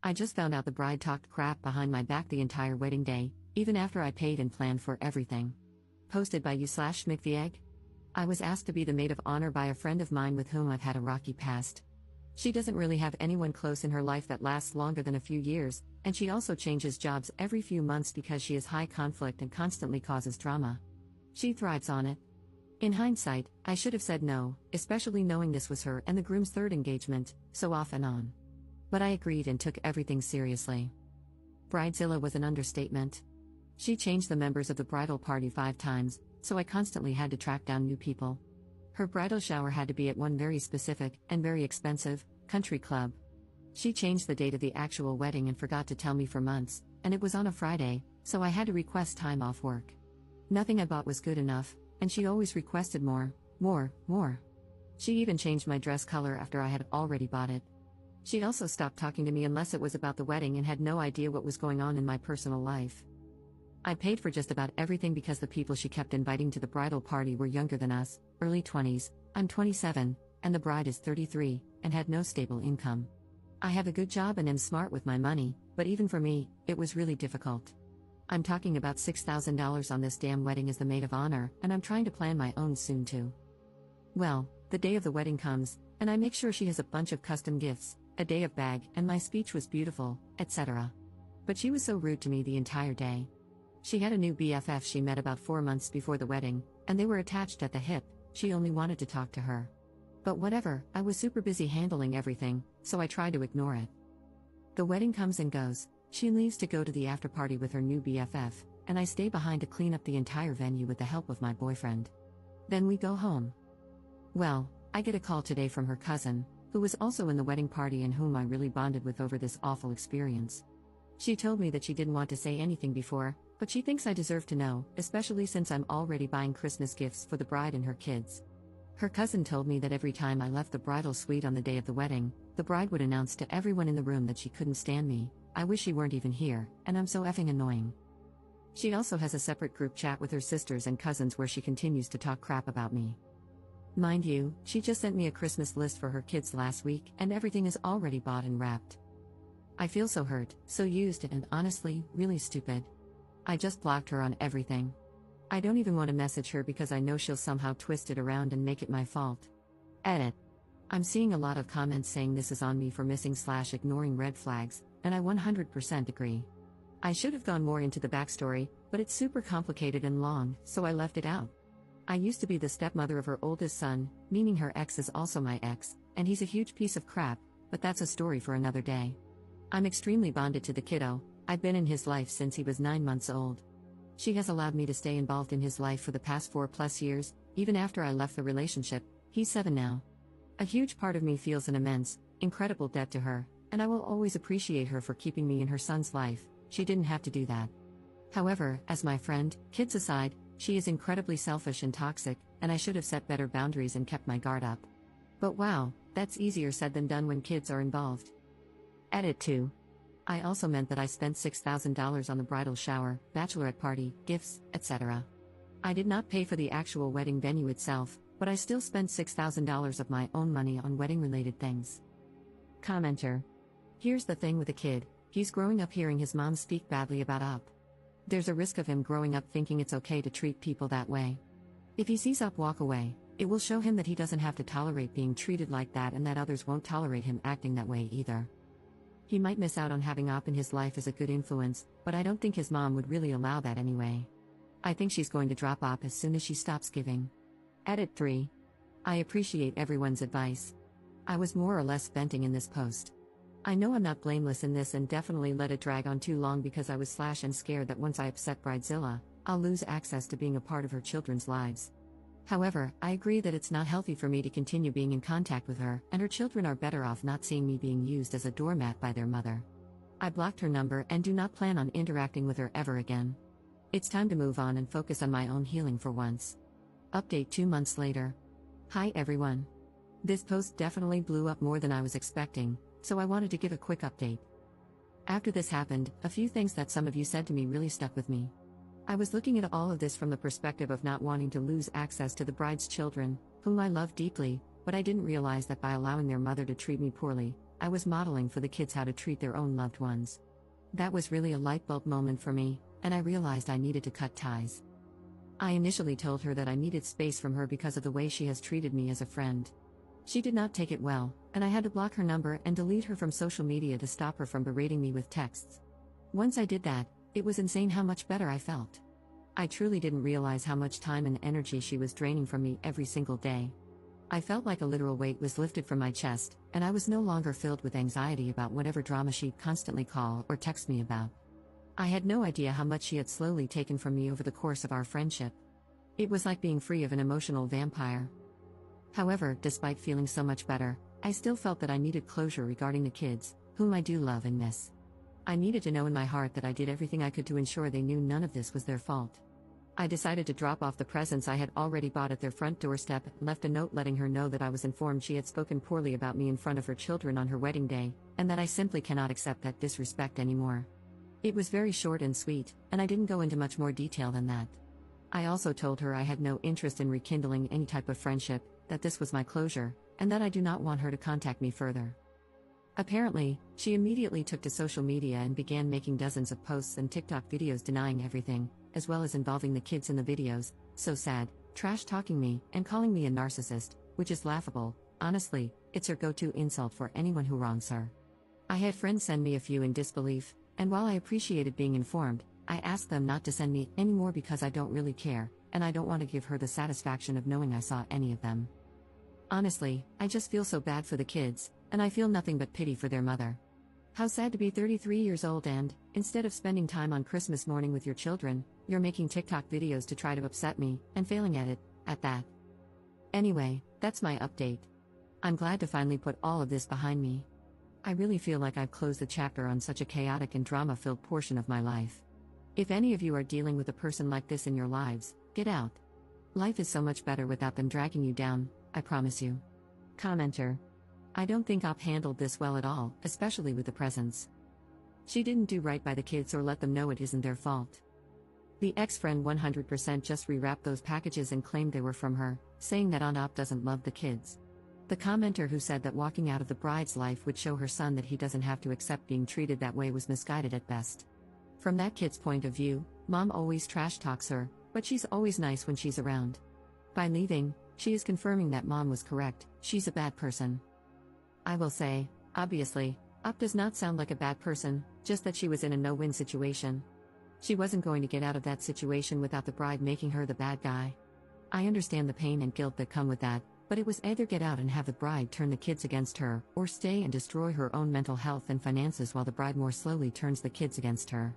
I just found out the bride talked crap behind my back the entire wedding day, even after I paid and planned for everything. Posted by you/Schmickvieg. I was asked to be the maid of honor by a friend of mine with whom I've had a rocky past. She doesn't really have anyone close in her life that lasts longer than a few years, and she also changes jobs every few months because she is high conflict and constantly causes drama. She thrives on it. In hindsight, I should have said no, especially knowing this was her and the groom's third engagement, so off and on. But I agreed and took everything seriously. Bridezilla was an understatement. She changed the members of the bridal party 5 times, so I constantly had to track down new people. Her bridal shower had to be at one very specific, and very expensive, country club. She changed the date of the actual wedding and forgot to tell me for months, and it was on a Friday, so I had to request time off work. Nothing I bought was good enough, and she always requested more. She even changed my dress color after I had already bought it. She also stopped talking to me unless it was about the wedding and had no idea what was going on in my personal life. I paid for just about everything because the people she kept inviting to the bridal party were younger than us, early 20s, I'm 27, and the bride is 33, and had no stable income. I have a good job and am smart with my money, but even for me, it was really difficult. I'm talking about $6,000 on this damn wedding as the maid of honor, and I'm trying to plan my own soon too. Well, the day of the wedding comes, and I make sure she has a bunch of custom gifts, a day of bag, and my speech was beautiful, etc. But she was so rude to me the entire day. She had a new BFF she met about 4 months before the wedding, and they were attached at the hip. She only wanted to talk to her. But whatever, I was super busy handling everything, so I tried to ignore it. The wedding comes and goes. She leaves to go to the after party with her new BFF, and I stay behind to clean up the entire venue with the help of my boyfriend. Then we go home. Well, I get a call today from her cousin, who was also in the wedding party and whom I really bonded with over this awful experience. She told me that she didn't want to say anything before, but she thinks I deserve to know, especially since I'm already buying Christmas gifts for the bride and her kids. Her cousin told me that every time I left the bridal suite on the day of the wedding, the bride would announce to everyone in the room that she couldn't stand me. I wish she weren't even here, and I'm so effing annoying. She also has a separate group chat with her sisters and cousins where she continues to talk crap about me. Mind you, she just sent me a Christmas list for her kids last week, and everything is already bought and wrapped. I feel so hurt, so used, and honestly, really stupid. I just blocked her on everything. I don't even want to message her because I know she'll somehow twist it around and make it my fault. Edit. I'm seeing a lot of comments saying this is on me for missing/ignoring red flags, and I 100% agree. I should have gone more into the backstory, but it's super complicated and long, so I left it out. I used to be the stepmother of her oldest son, meaning her ex is also my ex, and he's a huge piece of crap, but that's a story for another day. I'm extremely bonded to the kiddo. I've been in his life since he was 9 months old. She has allowed me to stay involved in his life for the past 4+ years, even after I left the relationship. He's 7 now. A huge part of me feels an immense, incredible debt to her, and I will always appreciate her for keeping me in her son's life. She didn't have to do that. However, as my friend, kids aside, she is incredibly selfish and toxic, and I should have set better boundaries and kept my guard up. But wow, that's easier said than done when kids are involved. Edit 2. I also meant that I spent $6,000 on the bridal shower, bachelorette party, gifts, etc. I did not pay for the actual wedding venue itself, but I still spent $6,000 of my own money on wedding-related things. Commenter. Here's the thing with a kid, he's growing up hearing his mom speak badly about Up. There's a risk of him growing up thinking it's okay to treat people that way. If he sees Up walk away, it will show him that he doesn't have to tolerate being treated like that and that others won't tolerate him acting that way either. He might miss out on having Up in his life as a good influence, but I don't think his mom would really allow that anyway. I think she's going to drop Up as soon as she stops giving. Edit 3. I appreciate everyone's advice. I was more or less venting in this post. I know I'm not blameless in this and definitely let it drag on too long because I was / scared that once I upset Bridezilla, I'll lose access to being a part of her children's lives. However, I agree that it's not healthy for me to continue being in contact with her, and her children are better off not seeing me being used as a doormat by their mother. I blocked her number and do not plan on interacting with her ever again. It's time to move on and focus on my own healing for once. Update 2 months later. Hi everyone. This post definitely blew up more than I was expecting, so I wanted to give a quick update. After this happened, a few things that some of you said to me really stuck with me. I was looking at all of this from the perspective of not wanting to lose access to the bride's children, whom I love deeply, but I didn't realize that by allowing their mother to treat me poorly, I was modeling for the kids how to treat their own loved ones. That was really a light bulb moment for me, and I realized I needed to cut ties. I initially told her that I needed space from her because of the way she has treated me as a friend. She did not take it well, and I had to block her number and delete her from social media to stop her from berating me with texts. Once I did that, it was insane how much better I felt. I truly didn't realize how much time and energy she was draining from me every single day. I felt like a literal weight was lifted from my chest, and I was no longer filled with anxiety about whatever drama she'd constantly call or text me about. I had no idea how much she had slowly taken from me over the course of our friendship. It was like being free of an emotional vampire. However, despite feeling so much better, I still felt that I needed closure regarding the kids, whom I do love and miss. I needed to know in my heart that I did everything I could to ensure they knew none of this was their fault. I decided to drop off the presents I had already bought at their front doorstep and left a note letting her know that I was informed she had spoken poorly about me in front of her children on her wedding day, and that I simply cannot accept that disrespect anymore. It was very short and sweet, and I didn't go into much more detail than that. I also told her I had no interest in rekindling any type of friendship, that this was my closure, and that I do not want her to contact me further. Apparently, she immediately took to social media and began making dozens of posts and TikTok videos denying everything, as well as involving the kids in the videos, so sad, trash-talking me, and calling me a narcissist, which is laughable. Honestly, it's her go-to insult for anyone who wrongs her. I had friends send me a few in disbelief, and while I appreciated being informed, I asked them not to send me any more because I don't really care, and I don't want to give her the satisfaction of knowing I saw any of them. Honestly, I just feel so bad for the kids, and I feel nothing but pity for their mother. How sad to be 33 years old and, instead of spending time on Christmas morning with your children, you're making TikTok videos to try to upset me, and failing at it, at that. Anyway, that's my update. I'm glad to finally put all of this behind me. I really feel like I've closed the chapter on such a chaotic and drama-filled portion of my life. If any of you are dealing with a person like this in your lives, get out. Life is so much better without them dragging you down, I promise you. Commenter. I don't think Op handled this well at all, especially with the presents. She didn't do right by the kids or let them know it isn't their fault. The ex-friend 100% just rewrapped those packages and claimed they were from her, saying that Aunt Op doesn't love the kids. The commenter who said that walking out of the bride's life would show her son that he doesn't have to accept being treated that way was misguided at best. From that kid's point of view, mom always trash talks her, but she's always nice when she's around. By leaving, she is confirming that mom was correct, she's a bad person. I will say, obviously, Op does not sound like a bad person, just that she was in a no-win situation. She wasn't going to get out of that situation without the bride making her the bad guy. I understand the pain and guilt that come with that, but it was either get out and have the bride turn the kids against her, or stay and destroy her own mental health and finances while the bride more slowly turns the kids against her.